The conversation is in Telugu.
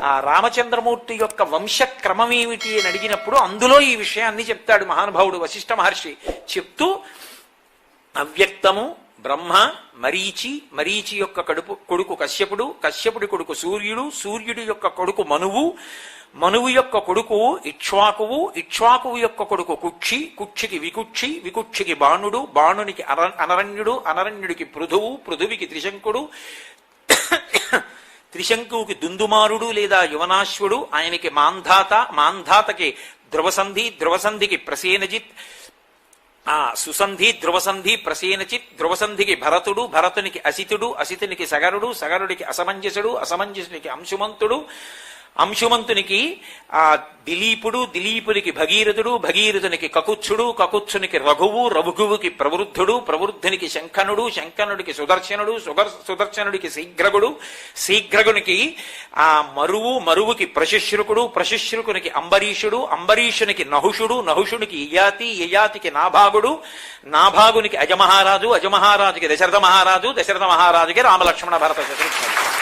ఆ రామచంద్రమూర్తి యొక్క వంశక్రమం ఏమిటి అని అడిగినప్పుడు అందులో ఈ విషయాన్ని చెప్తాడు మహానుభావుడు వశిష్ఠ మహర్షి. చెప్తూ అవ్యక్తము బ్రహ్మ, మరీచి యొక్క కొడుకు కశ్యపుడు, కశ్యపుడి కొడుకు సూర్యుడు, సూర్యుడి యొక్క కొడుకు మనువు యొక్క కొడుకు ఇక్ష్వాకువు, ఇక్ష్వాకువు యొక్క కొడుకు కుక్షికి వికుక్షికి బాణుడు, బాణునికి అనరణ్యుడు, అనరణ్యుడికి పృథువికి త్రిశంకుడు, త్రిశంకువుకి దుందుమారుడు లేదా యువనాశ్వుడు, ఆయనకి మాంధాతకి ధ్రువసంధికి ప్రసేనజిత్, సుసంధి ప్రసేనచిత్, ధ్రువసంధికి భరతునికి అసితునికి సగరుడికి అసమంజసుడికి అంశుమంతునికి దిలీపునికి భగీరథునికి కకుత్సునికి రఘువుకి ప్రవృద్ధునికి శంఖనుడికి సుదర్శనుడికి శీఘ్రగునికి మరువుకి ప్రశుశ్రుకునికి అంబరీషునికి నహుషునికి యయాతికి నాభాగునికి అజమహారాజుకి దశరథ మహారాజుకి రామలక్ష్మణ భరత శత్రుఘ్నులు.